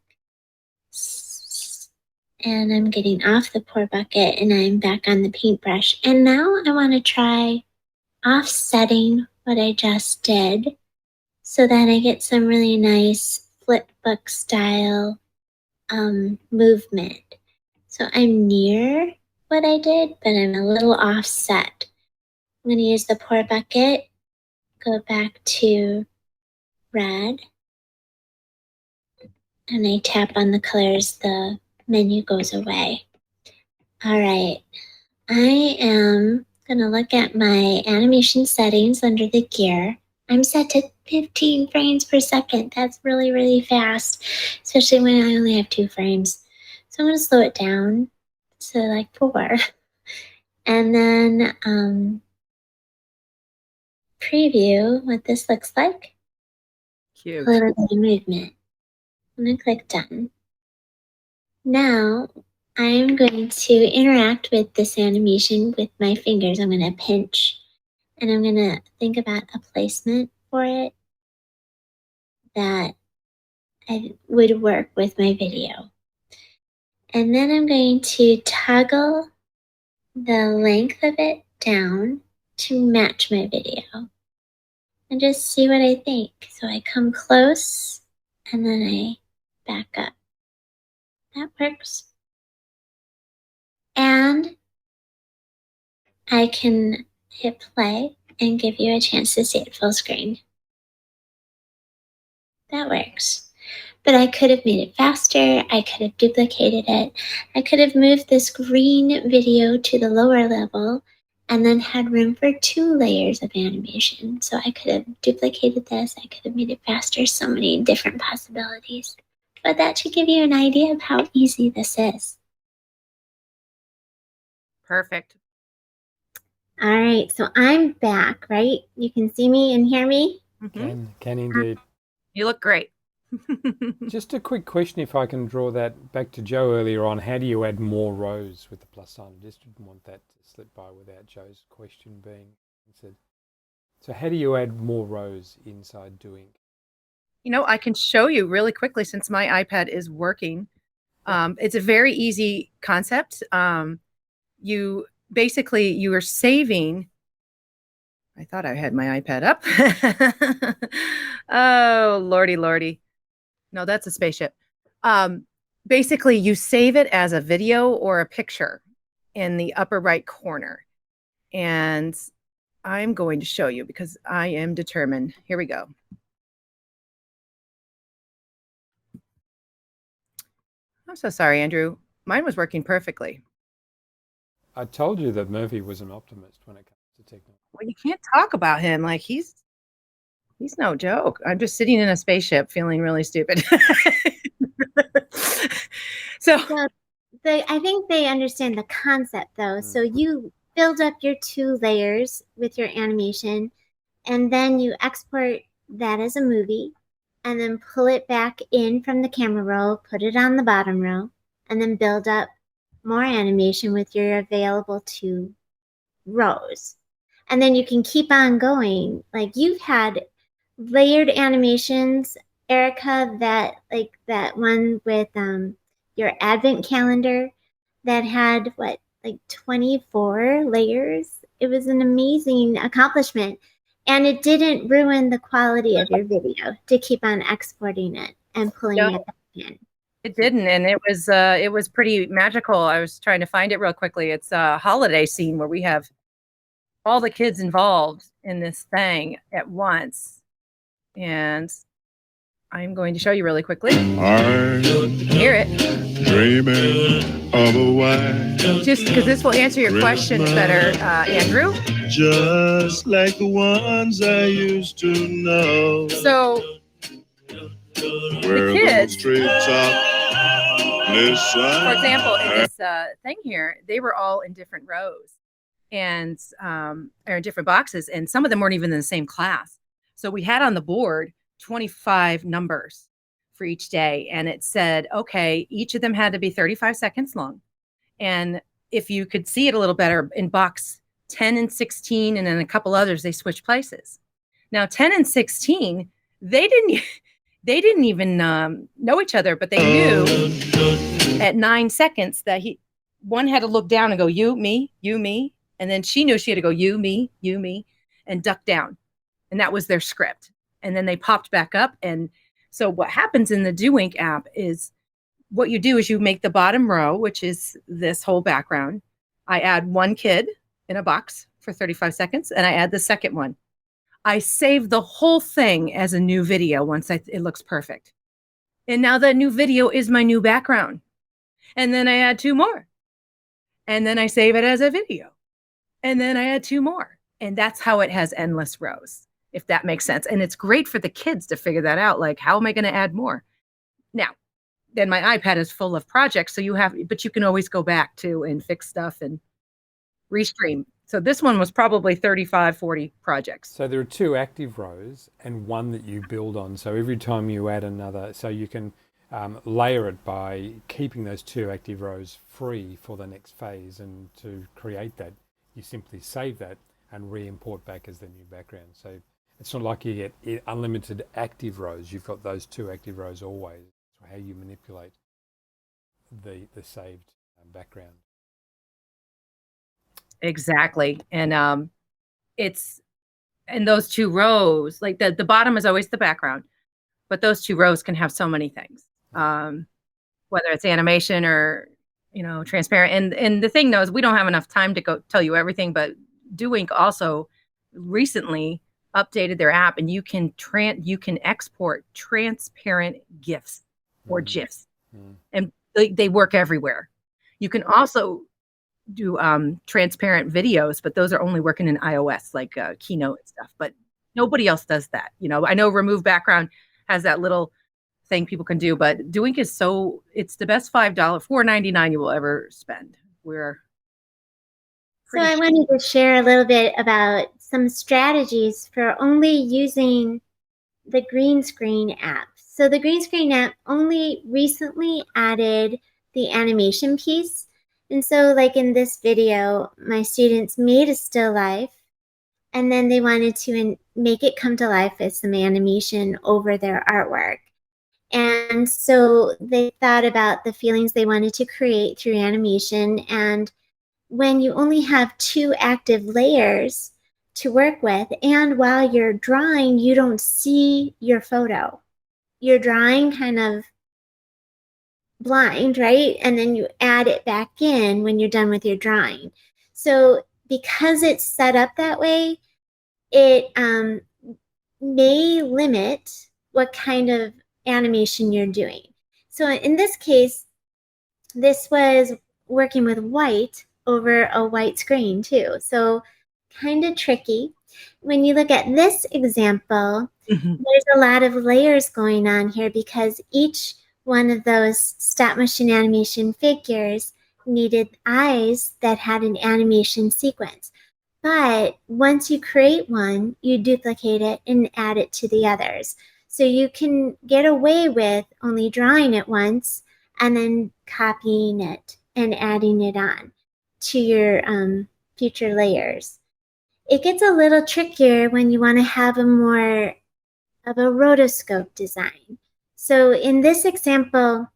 And I'm getting off the pour bucket and I'm back on the paintbrush. And now I want to try offsetting what I just did so that I get some really nice flip book style movement. So I'm near what I did, but I'm a little offset. I'm going to use the pour bucket, go back to red, and I tap on the colors, the menu goes away. All right, I am going to look at my animation settings under the gear. I'm set to 15 frames per second. That's really, really fast, especially when I only have 2 frames. So I'm going to slow it down to like 4. And then preview what this looks like. Cute. A little bit of movement. I'm going to click done. Now I'm going to interact with this animation with my fingers. I'm going to pinch and I'm going to think about a placement for it that I would work with my video. And then I'm going to toggle the length of it down to match my video and just see what I think. So I come close and then I back up. That works. And I can hit play and give you a chance to see it full screen. That works. But I could have made it faster. I could have duplicated it. I could have moved this green video to the lower level and then had room for 2 layers of animation. So I could have duplicated this. I could have made it faster. So many different possibilities. But that should give you an idea of how easy this is. Perfect. All right, so I'm back, right? You can see me and hear me? Mm-hmm. Can indeed. You look great. Just a quick question, if I can draw that back to Joe earlier on. How do you add more rows with the plus sign? I just didn't want that to slip by without Joe's question being answered. So how do you add more rows inside doing? I can show you really quickly since my iPad is working. It's a very easy concept. You are saving. I thought I had my iPad up. Oh, Lordy, Lordy. No, that's a spaceship. Basically, you save it as a video or a picture in the upper right corner. And I'm going to show you because I am determined. Here we go. I'm so sorry, Andrew. Mine was working perfectly. I told you that Murphy was an optimist when it comes to technology. Well, you can't talk about him like he's no joke. I'm just sitting in a spaceship feeling really stupid. So I think they understand the concept though. So you build up your 2 layers with your animation, and then you export that as a movie, and then pull it back in from the camera roll, put it on the bottom row, and then build up more animation with your available 2 rows. And then you can keep on going. Like you've had layered animations, Erika, that one with your advent calendar that had 24 layers. It was an amazing accomplishment, and it didn't ruin the quality of your video to keep on exporting it and pulling it back in. It didn't, and it was pretty magical. I was trying to find it real quickly. It's a holiday scene where we have all the kids involved in this thing at once, and I'm going to show you really quickly. Hear it. Dreaming of a wife. Just because this will answer your questions better, Andrew. Just like the ones I used to know. So the kids, for example, in this thing here, they were all in different rows and or in different boxes, and some of them weren't even in the same class. So we had on the board 25 numbers for each day, and it said, okay, each of them had to be 35 seconds long. And if you could see it a little better, in box 10 and 16, and then a couple others, they switched places. Now 10 and 16, they didn't even know each other, but they knew at 9 seconds that one had to look down and go, you, me, and then she knew she had to go, you, me, and duck down, and that was their script. And then they popped back up. And so what happens in the DoInk app is what you do is you make the bottom row, which is this whole background. I add one kid in a box for 35 seconds, and I add the second one. I save the whole thing as a new video once it looks perfect. And now that new video is my new background. And then I add 2 more. And then I save it as a video. And then I add 2 more. And that's how it has endless rows, if that makes sense. And it's great for the kids to figure that out. Like, how am I going to add more? Now, then my iPad is full of projects. So but you can always go back to and fix stuff and restream. So this one was probably 35, 40 projects. So there are 2 active rows and 1 that you build on. So every time you add another, so you can layer it by keeping those 2 active rows free for the next phase. And to create that, you simply save that and re-import back as the new background. So it's not like you get unlimited active rows. You've got those 2 active rows always. That's how you manipulate the saved background. Exactly. And it's in those 2 rows, like the bottom is always the background, but those 2 rows can have so many things, whether it's animation or, transparent. And the thing though is we don't have enough time to go tell you everything, but DoInk also recently updated their app, and you can export transparent GIFs or GIFs, and they work everywhere. You can also do transparent videos, but those are only working in iOS, like Keynote and stuff. But nobody else does that. I know Remove Background has that little thing people can do, but DoInk is it's the best $4.99 you will ever spend. So I wanted to share a little bit about some strategies for only using the green screen app. So the green screen app only recently added the animation piece. And so like in this video, my students made a still life, and then they wanted to make it come to life as some animation over their artwork. And so they thought about the feelings they wanted to create through animation. And when you only have 2 active layers to work with, and while you're drawing, you don't see your photo. You're drawing kind of blind, right? And then you add it back in when you're done with your drawing. So because it's set up that way, it may limit what kind of animation you're doing. So in this case, this was working with white over a white screen too. So kind of tricky. When you look at this example, there's a lot of layers going on here because each one of those stop motion animation figures needed eyes that had an animation sequence. But once you create one, you duplicate it and add it to the others. So you can get away with only drawing it once and then copying it and adding it on to your future layers. It gets a little trickier when you want to have a more of a rotoscope design. So in this example,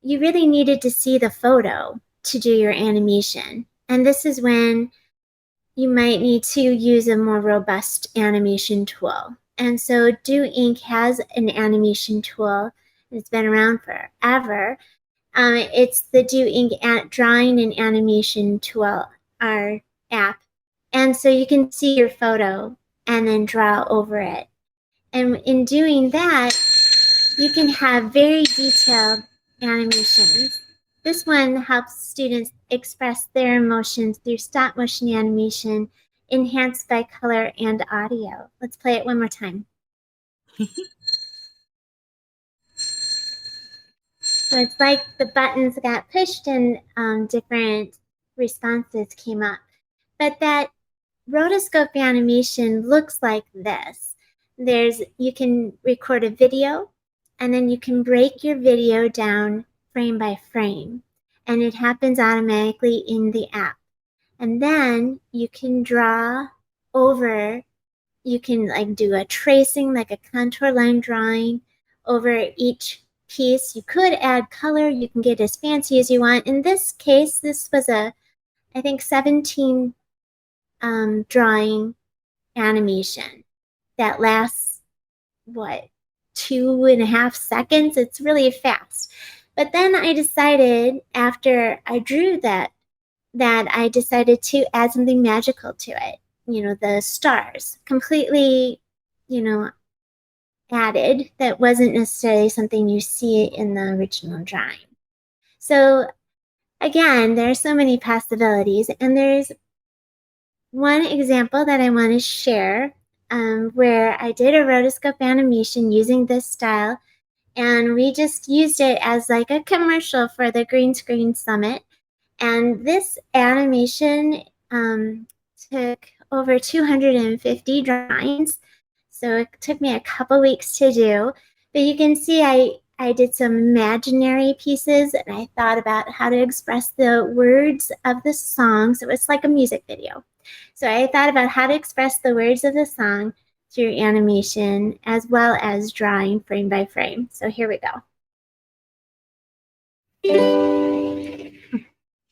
you really needed to see the photo to do your animation. And this is when you might need to use a more robust animation tool. And so Do Ink has an animation tool. It's been around forever. It's the Do Ink Drawing and Animation Tool, our app. And so you can see your photo and then draw over it. And in doing that, you can have very detailed animations. This one helps students express their emotions through stop motion animation enhanced by color and audio. Let's play it one more time. So it's like the buttons got pushed and different responses came up. But that rotoscope animation looks like this. You can record a video, and then you can break your video down frame by frame, and it happens automatically in the app. And then you can draw over, you can like do a tracing, like a contour line drawing over each piece. You could add color, you can get as fancy as you want. In this case, this was I think 17 drawing animation that lasts, 2.5 seconds? It's really fast. But then I decided after I drew that I decided to add something magical to it. The stars completely, added that wasn't necessarily something you see in the original drawing. So again, there are so many possibilities, and there's one example that I want to share where I did a rotoscope animation using this style, and we just used it as like a commercial for the Green Screen Summit. And this animation took over 250 drawings, so it took me a couple weeks to do. But you can see I did some imaginary pieces, and I thought about how to express the words of the song. So it's like a music video. So I thought about how to express the words of the song through animation as well as drawing frame by frame. So here we go.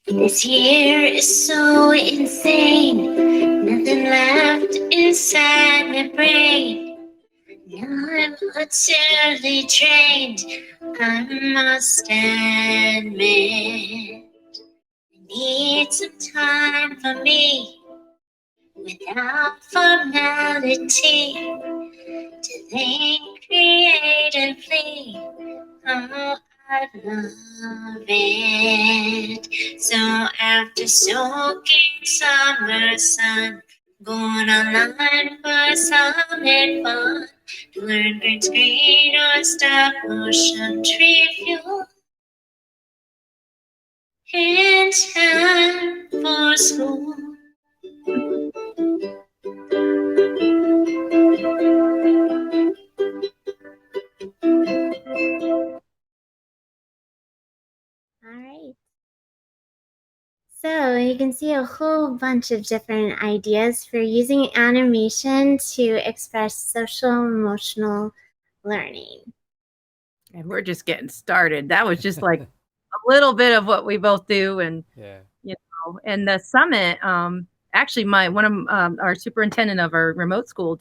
This year is so insane, nothing left inside my brain. Now I'm utterly drained, I must admit. I need some time for me, without formality, to think creatively. Oh, I love it. So after soaking summer sun, going online for some fun, to learn green screen or stop motion trivial. In time for school. All right. So you can see a whole bunch of different ideas for using animation to express social emotional learning. And we're just getting started. That was just like a little bit of what we both do. And, Yeah. and the summit, actually one of our superintendent of our remote school,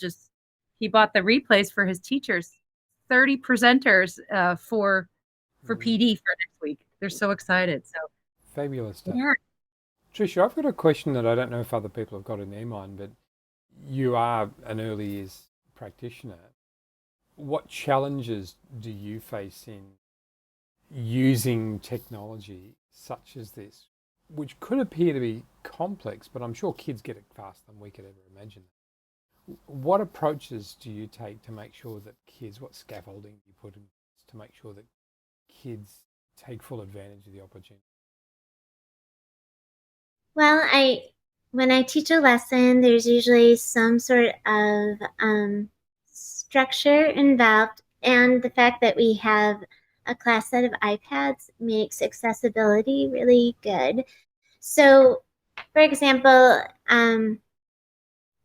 he bought the replays for his teachers, 30 presenters for PD for next week. They're so excited. So Fabulous stuff. yeah. Tricia, I've got a question that I don't know if other people have got in their mind, but you are an early years practitioner. What challenges do you face in using technology such as this, which could appear to be complex, but I'm sure kids get it faster than we could ever imagine? What approaches do you take to make sure that kids, what scaffolding do you put in to make sure that kids take full advantage of the opportunity? Well, when I teach a lesson, there's usually some sort of structure involved, and the fact that we have a class set of iPads makes accessibility really good. So, for example,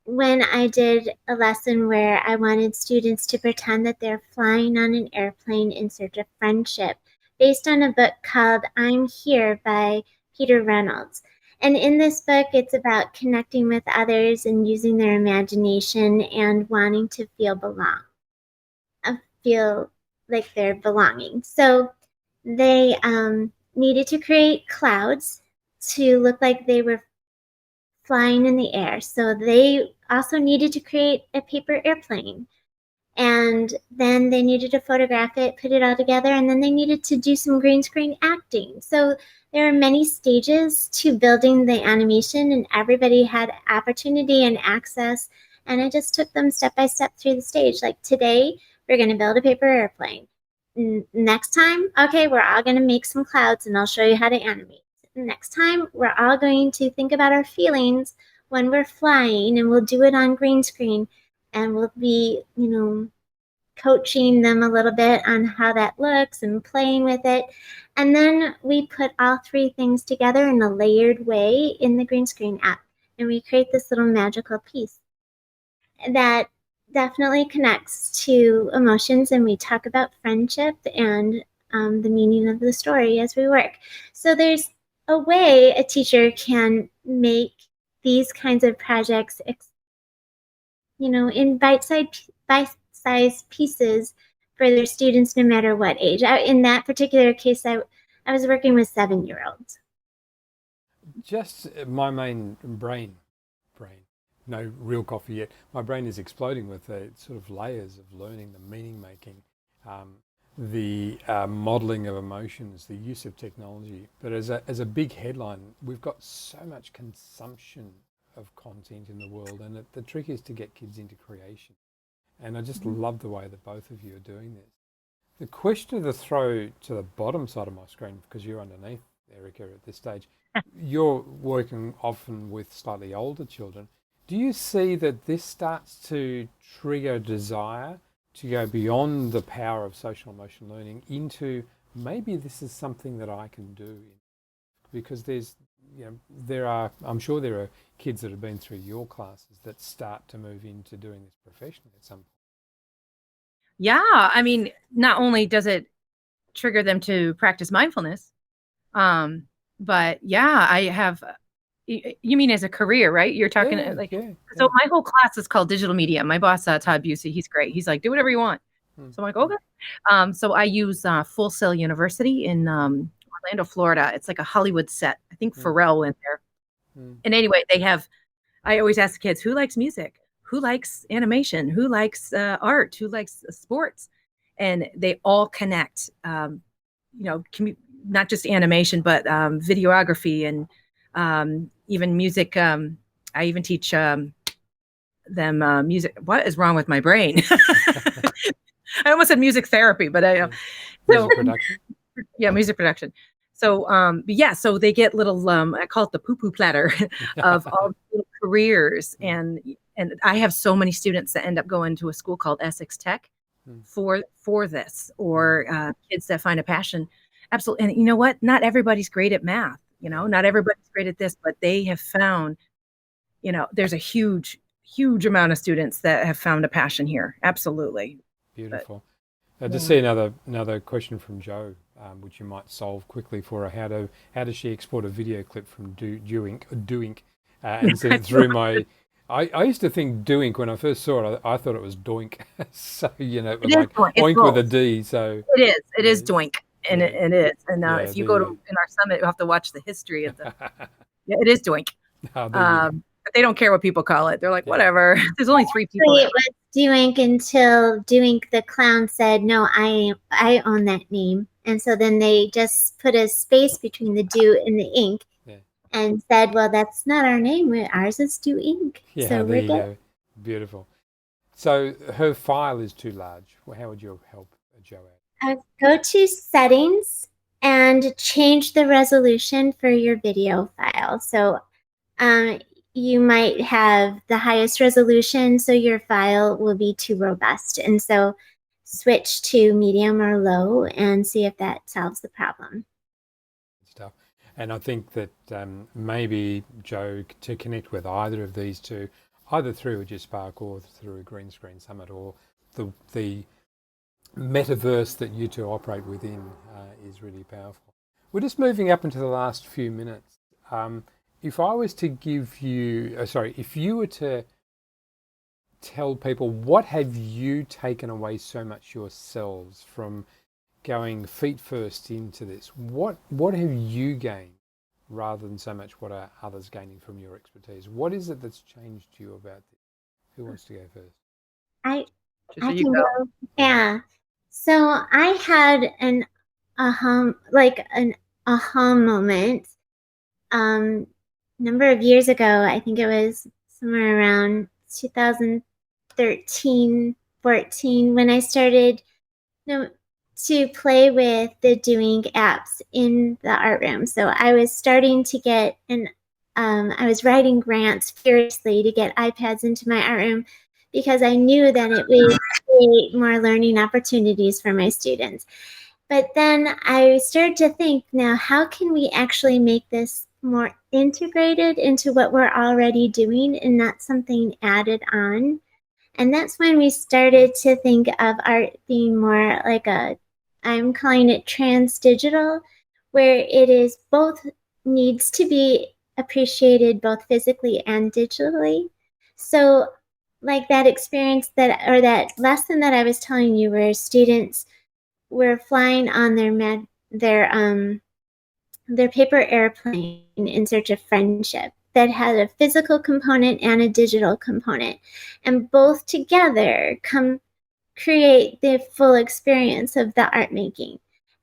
when I did a lesson where I wanted students to pretend that they're flying on an airplane in search of friendship, based on a book called I'm Here by Peter Reynolds. And in this book, it's about connecting with others and using their imagination and wanting to feel feel like they're belonging. So they needed to create clouds to look like they were flying in the air. So they also needed to create a paper airplane. And then they needed to photograph it, put it all together, and then they needed to do some green screen acting. So there are many stages to building the animation, and everybody had opportunity and access. And I just took them step by step through the stage. Like today, we're going to build a paper airplane. Next time, okay, we're all going to make some clouds, and I'll show you how to animate. Next time, we're all going to think about our feelings when we're flying, and we'll do it on green screen. And we'll be, coaching them a little bit on how that looks and playing with it. And then we put all three things together in a layered way in the green screen app. And we create this little magical piece that definitely connects to emotions. And we talk about friendship and the meaning of the story as we work. So there's a way a teacher can make these kinds of projects in bite-sized pieces for their students, no matter what age. In that particular case, I was working with 7-year-olds. Just my main brain, no real coffee yet. My brain is exploding with the sort of layers of learning, the meaning making, the modeling of emotions, the use of technology. But as a big headline, we've got so much consumption of content in the world, and the trick is to get kids into creation. And I just love the way that both of you are doing this. The question to throw to the bottom side of my screen, because you're underneath, Erika, at this stage, you're working often with slightly older children. Do you see that this starts to trigger desire to go beyond the power of social emotional learning into maybe this is something that I can do? Because I'm sure there are kids that have been through your classes that start to move into doing this professionally at some point. Yeah, I mean, not only does it trigger them to practice mindfulness, but yeah, I have. You mean as a career, right? You're talking So my whole class is called digital media. My boss, Todd Busey, he's great. He's like, do whatever you want. So I'm like, okay. So I use Full Sail University in Orlando, Florida. It's like a Hollywood set. I think Pharrell went there. And anyway, I always ask the kids, who likes music? Who likes animation? Who likes art? Who likes sports? And they all connect, not just animation, but videography and even music. I even teach them music. What is wrong with my brain? I almost said music therapy, but music production. Yeah, music production. So, so they get little, I call it the poo-poo platter of all the careers. And I have so many students that end up going to a school called EdTech for this, or kids that find a passion. Absolutely. And you know what? Not everybody's great at math. Not everybody's great at this, but they have found, there's a huge amount of students that have found a passion here. Absolutely. Beautiful. Just see another question from Joe, which you might solve quickly for her. How does she export a video clip from Doink and send it through my? I used to think Doink when I first saw it. I thought it was Doink, so it was like Oink with a D. So it is Doink, and it is. And if you go to in our summit, you have to watch the history of the. Yeah, it is Doink. But they don't care what people call it. They're like, whatever. There's only 3 people. It was Doink until Doink the clown said, no, I own that name. And so then they just put a space between the do and the ink and said, well, that's not our name. Ours is Do Ink. Yeah, so there you go. Beautiful. So her file is too large. Well, how would you help Joe out? Go to settings and change the resolution for your video file. So you might have the highest resolution, so your file will be too robust. And so switch to medium or low and see if that solves the problem. Stuff. And I think that maybe, Joe, to connect with either of these two, either through EduSpark or through a green screen summit or the metaverse that you two operate within is really powerful. We're just moving up into the last few minutes. If I was to give you, if you were to tell people, what have you taken away so much yourselves from going feet first into this? What have you gained rather than so much what are others gaining from your expertise? What is it that's changed you about this? Who wants to go first? I can go. Yeah. So I had an aha moment. Number of years ago, I think it was somewhere around 2013, 14, when I started to play with the Doing apps in the art room. So I was starting to get, I was writing grants furiously to get iPads into my art room because I knew that it would create more learning opportunities for my students. But then I started to think, now, how can we actually make this more integrated into what we're already doing and not something added on? And that's when we started to think of art being more like I'm calling it trans-digital, where it is both needs to be appreciated both physically and digitally. So like that experience that lesson that I was telling you, where students were flying on their paper airplane in search of friendship, that had a physical component and a digital component, and both together create the full experience of the art making.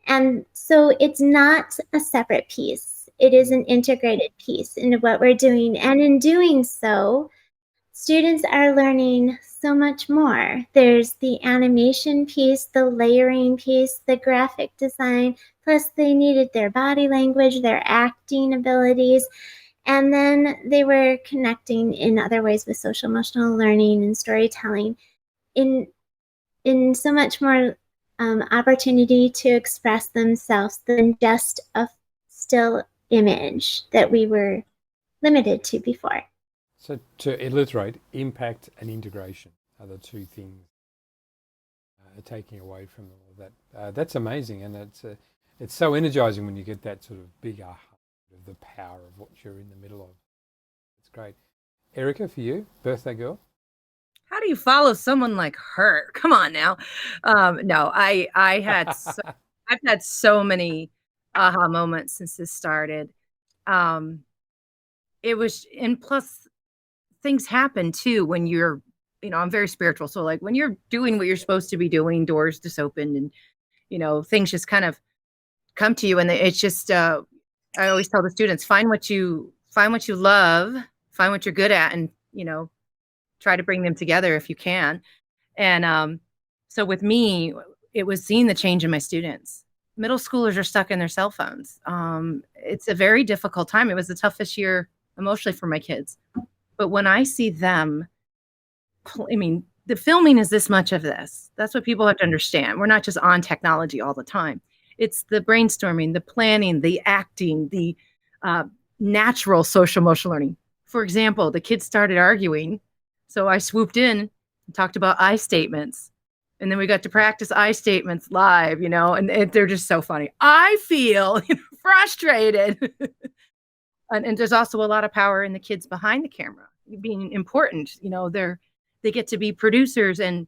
And so it's not a separate piece, it is an integrated piece into what we're doing. And in doing so, students are learning so much more. There's the animation piece, the layering piece, the graphic design, plus they needed their body language, their acting abilities, and then they were connecting in other ways with social emotional learning and storytelling in so much more opportunity to express themselves than just a still image that we were limited to before. So to illustrate, impact and integration are the two things taking away from all of that. That's amazing, and it's so energizing when you get that sort of big aha of the power of what you're in the middle of. It's great. Erika, for you, birthday girl? How do you follow someone like her? Come on now. No, I've had so many aha moments since this started. It was, and plus things happen too when you're, I'm very spiritual. So like when you're doing what you're supposed to be doing, doors just opened and, things just kind of come to you. And it's just, I always tell the students, find what you love, find what you're good at, and, try to bring them together if you can. And so with me, it was seeing the change in my students. Middle schoolers are stuck in their cell phones. It's a very difficult time. It was the toughest year emotionally for my kids. But when I see them, the filming is this much of this. That's what people have to understand. We're not just on technology all the time. It's the brainstorming, the planning, the acting, the natural social emotional learning. For example, the kids started arguing. So I swooped in and talked about I statements. And then we got to practice I statements live, and they're just so funny. I feel frustrated. And there's also a lot of power in the kids behind the camera being important. They get to be producers and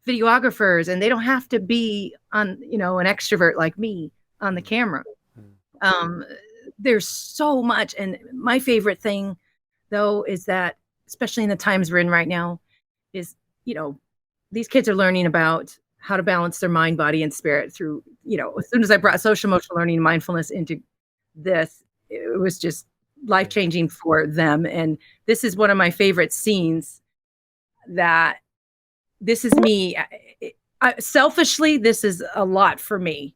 videographers, and they don't have to be on, an extrovert like me on the camera. There's so much. And my favorite thing, though, is that, especially in the times we're in right now, is, these kids are learning about how to balance their mind, body, and spirit through, as soon as I brought social emotional learning and mindfulness into this, it was just life-changing for them. And this is one of my favorite scenes that this is me. Selfishly, this is a lot for me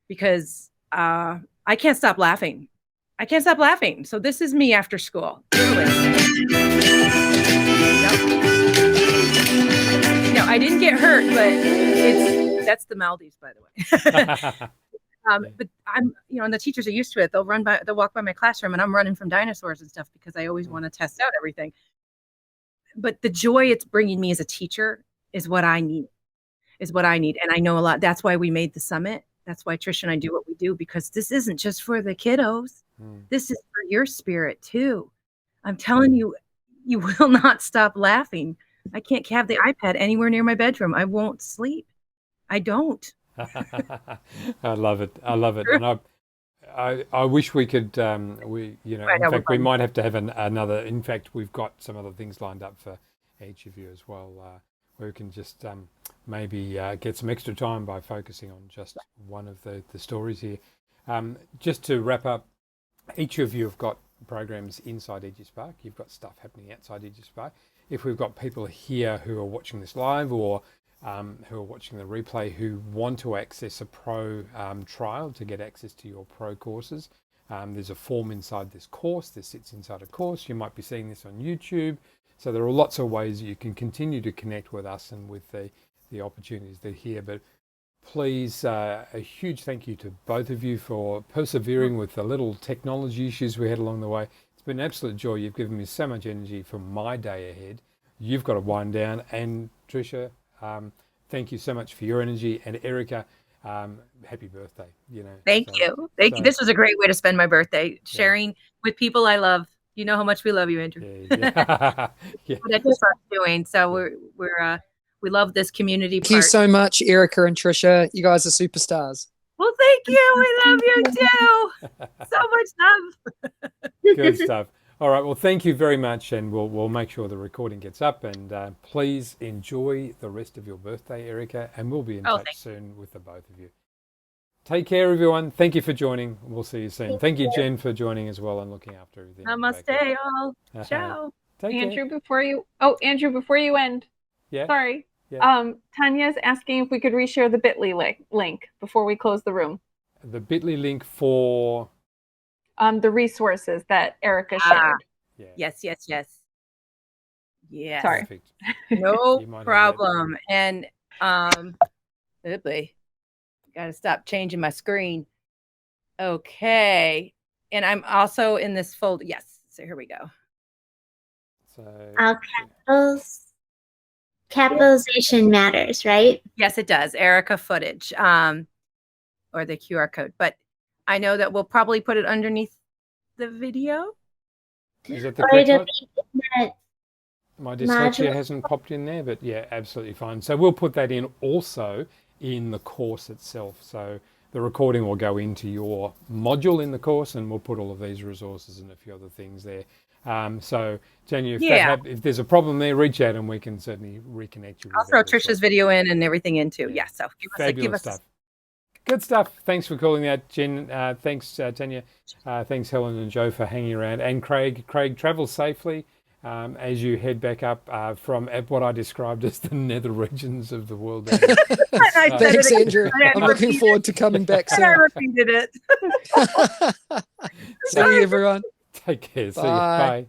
because I can't stop laughing. So this is me after school. Yep. I didn't get hurt, but that's the Maldives, by the way. But I'm, and the teachers are used to it. They'll walk by my classroom, and I'm running from dinosaurs and stuff because I always want to test out everything. But the joy it's bringing me as a teacher is what I need. And I know a lot. That's why we made the summit. That's why Tricia and I do what we do, because this isn't just for the kiddos. This is for your spirit too. I'm telling you, you will not stop laughing. I can't have the iPad anywhere near my bedroom. I won't sleep. I don't. I love it. And I wish we could, in fact, we might have to have another, in fact, we've got some other things lined up for each of you as well, where we can just maybe get some extra time by focusing on just one of the stories here. Just to wrap up, each of you have got programs inside EduSpark. You've got stuff happening outside EduSpark. If we've got people here who are watching this live or who are watching the replay who want to access a pro trial to get access to your pro courses, there's a form inside this course. This sits inside a course. You might be seeing this on YouTube. So there are lots of ways you can continue to connect with us and with the opportunities that are here. But please, a huge thank you to both of you for persevering with the little technology issues we had along the way. It's been an absolute joy. You've given me so much energy for my day ahead. You've got to wind down. And Tricia, thank you so much for your energy. And Erika, happy birthday. Thank you. This was a great way to spend my birthday, sharing with people I love. You know how much we love you, Andrew. Yeah. That's what I'm doing. So we love this community. Thank you so much, Erika and Tricia. You guys are superstars. Well, thank you. We love you too. So much love. Good stuff. All right. Well, thank you very much, and we'll make sure the recording gets up. And please enjoy the rest of your birthday, Erika, and we'll be in touch soon with the both of you. Take care, everyone. Thank you for joining. We'll see you soon. Thank you, Jen, for joining as well and looking after everything. Namaste, all. Ciao. Andrew, before you end. Yeah. Sorry. Yeah. Tanya's asking if we could reshare the Bitly link before we close the room. The Bitly link for the resources that Erika shared. Yeah. Yes. Yeah. Sorry. Perfect. No problem. And got to stop changing my screen. Okay. And I'm also in this folder. Yes. So here we go. So capitalization matters, right? Yes, it does. Erika footage, or the QR code. But I know that we'll probably put it underneath the video. Is that the correct one? My dyslexia hasn't popped in there, but yeah, absolutely fine. So we'll put that in also in the course itself. So the recording will go into your module in the course, and we'll put all of these resources and a few other things there. So, Tanya, if there's a problem there, reach out and we can certainly reconnect you. I'll throw Tricia's video in and everything in too. Yeah, so give us stuff. Good stuff. Thanks for calling that, Jen. Thanks, Tanya. Thanks, Helen and Joe, for hanging around. And Craig, travel safely as you head back up from what I described as the nether regions of the world. Thanks, Andrew. I'm looking forward to coming back soon. I repeated it. See you, everyone. Take care. See you. Bye.